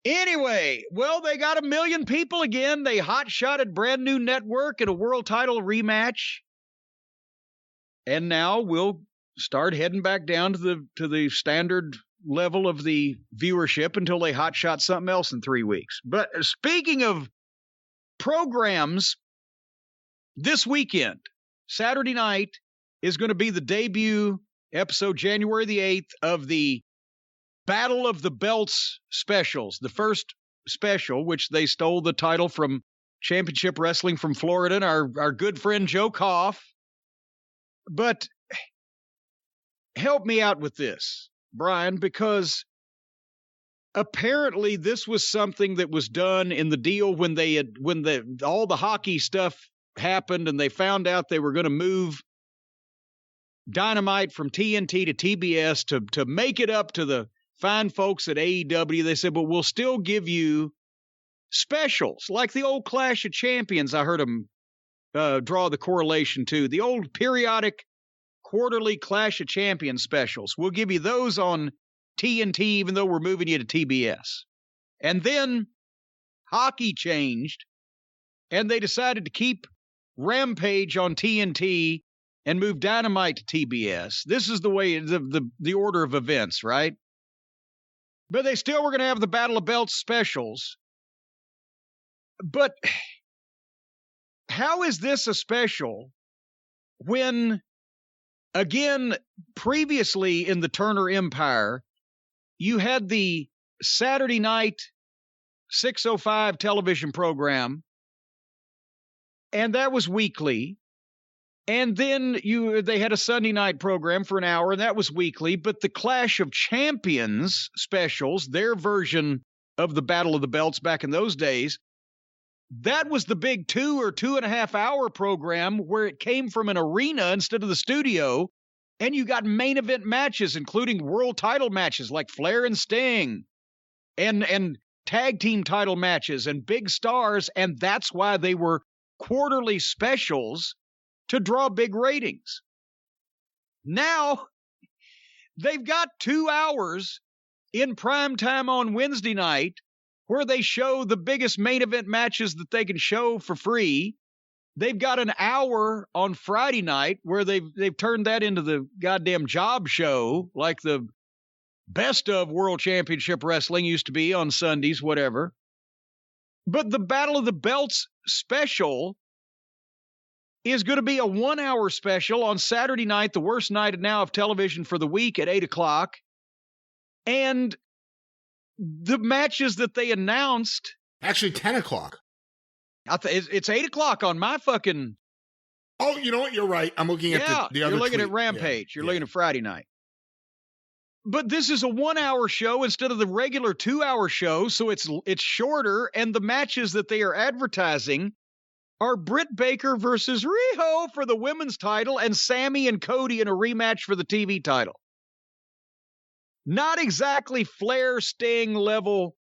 Anyway, well, they got 1 million people again. They hot-shotted brand new network in a world title rematch. And now we'll start heading back down to the standard level of the viewership until they hotshot something else in 3 weeks. But speaking of programs, this weekend, Saturday night, is going to be the debut episode, January the 8th, of the Battle of the Belts specials. The first special, which they stole the title from Championship Wrestling from Florida, and our good friend Joe Koff. But help me out with this, Brian, because apparently this was something that was done in the deal when all the hockey stuff happened and they found out they were going to move Dynamite from TNT to TBS to make it up to the fine folks at AEW. They said, but we'll still give you specials like the old Clash of Champions. I heard them draw the correlation to the old periodic quarterly Clash of Champions specials. We'll give you those on TNT, even though we're moving you to TBS. And then hockey changed, and they decided to keep Rampage on TNT and move Dynamite to TBS. This is the way, the order of events, right? But they still were going to have the Battle of Belts specials. But how is this a special when, again, previously in the Turner Empire, you had the Saturday night 6:05 television program, and that was weekly. And then they had a Sunday night program for an hour, and that was weekly. But the Clash of Champions specials, their version of the Battle of the Belts back in those days, that was the big 2 or 2.5 hour program where it came from an arena instead of the studio. And you got main event matches, including world title matches like Flair and Sting, and tag team title matches and big stars. And that's why they were quarterly specials, to draw big ratings. Now, they've got 2 hours in prime time on Wednesday night where they show the biggest main event matches that they can show for free. They've got an hour on Friday night where they've turned that into the goddamn job show, like the best of World Championship Wrestling used to be on Sundays, whatever. But the Battle of the Belts special is going to be a 1 hour special on Saturday night, the worst night now of television for the week, at 8 o'clock. And the matches that they announced... Actually, 10 o'clock. It's 8 o'clock on my fucking... Oh, you know what? You're right. I'm looking at the other you're looking tweet. at Rampage. You're looking at Friday night. But this is a 1 hour show instead of the regular 2 hour show, so it's shorter, and the matches that they are advertising are Britt Baker versus Riho for the women's title and Sammy and Cody in a rematch for the TV title. Not exactly Flair Sting level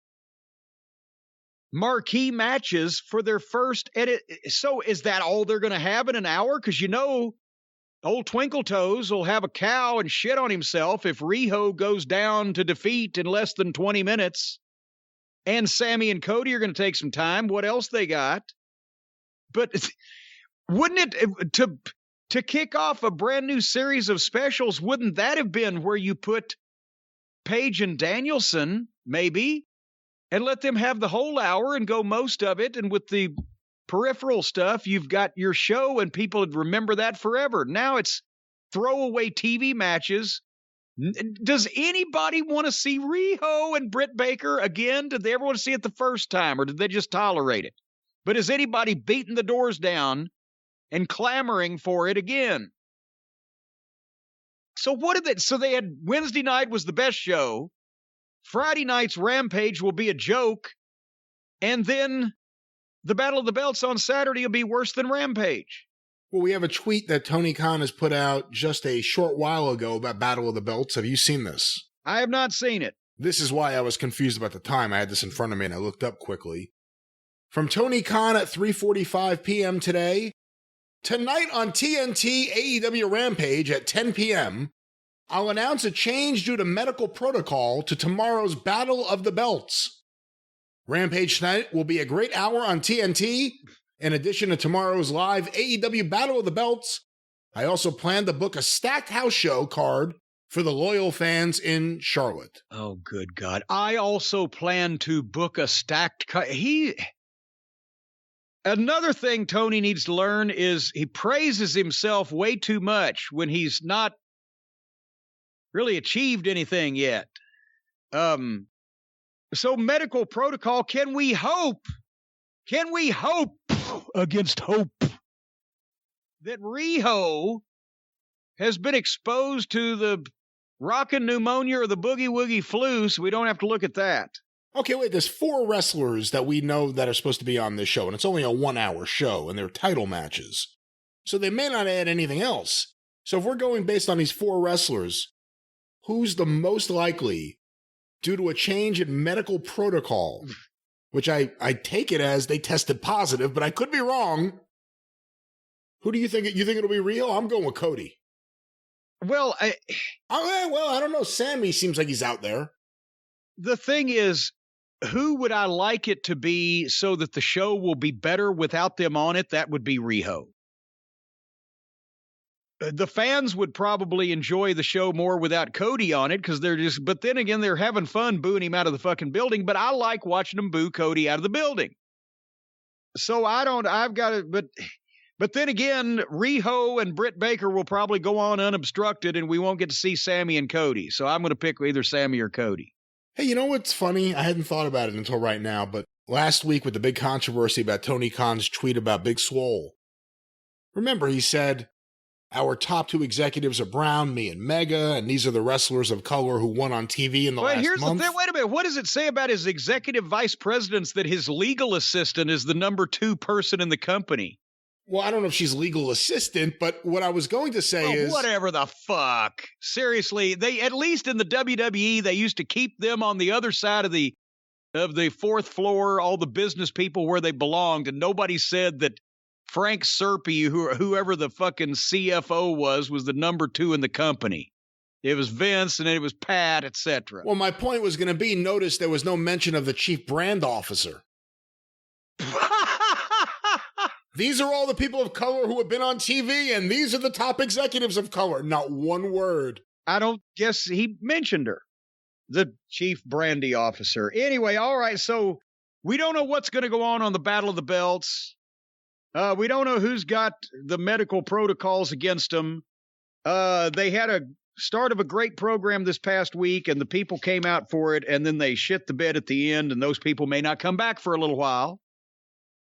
marquee matches for their first edit. So is that all they're going to have in an hour? Because old Twinkle Toes will have a cow and shit on himself if Riho goes down to defeat in less than 20 minutes. And Sammy and Cody are going to take some time. What else they got? But wouldn't it, to kick off a brand new series of specials, wouldn't that have been where you put Paige and Danielson, maybe, and let them have the whole hour and go most of it? And with the peripheral stuff, you've got your show and people would remember that forever. Now it's throwaway TV matches. Does anybody want to see Riho and Britt Baker again? Did they ever want to see it the first time, or did they just tolerate it? But is anybody beating the doors down and clamoring for it again? So so they had Wednesday night was the best show. Friday night's Rampage will be a joke. And then the Battle of the Belts on Saturday will be worse than Rampage. Well, we have a tweet that Tony Khan has put out just a short while ago about Battle of the Belts. Have you seen this? I have not seen it. This is why I was confused about the time. I had this in front of me and I looked up quickly. From Tony Khan at 3:45 p.m. today. Tonight on TNT AEW Rampage at 10 p.m., I'll announce a change due to medical protocol to tomorrow's Battle of the Belts. Rampage tonight will be a great hour on TNT. In addition to tomorrow's live AEW Battle of the Belts, I also plan to book a stacked house show card for the loyal fans in Charlotte. Oh, good God. I also plan to book a stacked card. Another thing Tony needs to learn is he praises himself way too much when he's not really achieved anything yet. So medical protocol, can we hope against hope that Riho has been exposed to the rockin' pneumonia or the boogie-woogie flu, so we don't have to look at that? Okay, wait, there's 4 wrestlers that we know that are supposed to be on this show, and it's only a 1-hour show, and they're title matches. So they may not add anything else. So if we're going based on these 4 wrestlers, who's the most likely, due to a change in medical protocol, which I take it as they tested positive, but I could be wrong. Who do you think? You think it'll be Riho? I'm going with Cody. Well, I don't know. Sammy seems like he's out there. The thing is, who would I like it to be so that the show will be better without them on it? That would be Riho. The fans would probably enjoy the show more without Cody on it because but then again, they're having fun booing him out of the fucking building, but I like watching them boo Cody out of the building. So but then again, Riho and Britt Baker will probably go on unobstructed and we won't get to see Sammy and Cody. So I'm going to pick either Sammy or Cody. Hey, you know what's funny? I hadn't thought about it until right now, but last week with the big controversy about Tony Khan's tweet about Big Swole, remember he said, our top 2 executives are Brown, me, and Mega, and these are the wrestlers of color who won on TV in the last month. Here's the thing. Wait a minute. What does it say about his executive vice presidents that his legal assistant is the number 2 person in the company? Well, I don't know if she's legal assistant, but what I was going to say is... whatever the fuck. Seriously, they at least in the WWE, they used to keep them on the other side of the 4th floor, all the business people where they belonged, and nobody said that Frank Serpy, whoever the fucking CFO was the number 2 in the company. It was Vince, and it was Pat, etc. Well, my point was going to be, notice there was no mention of the chief brand officer. These are all the people of color who have been on TV, and these are the top executives of color. Not one word. I don't guess he mentioned her, the chief brandy officer. Anyway, all right, so we don't know what's going to go on the Battle of the Belts. We don't know who's got the medical protocols against them. They had a start of a great program this past week, and the people came out for it, and then they shit the bed at the end, and those people may not come back for a little while.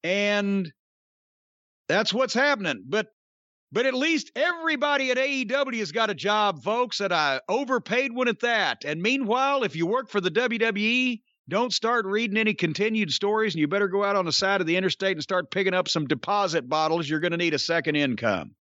And that's what's happening. But at least everybody at AEW has got a job, folks, and I overpaid one at that. And meanwhile, if you work for the WWE, don't start reading any continued stories, and you better go out on the side of the interstate and start picking up some deposit bottles. You're going to need a second income.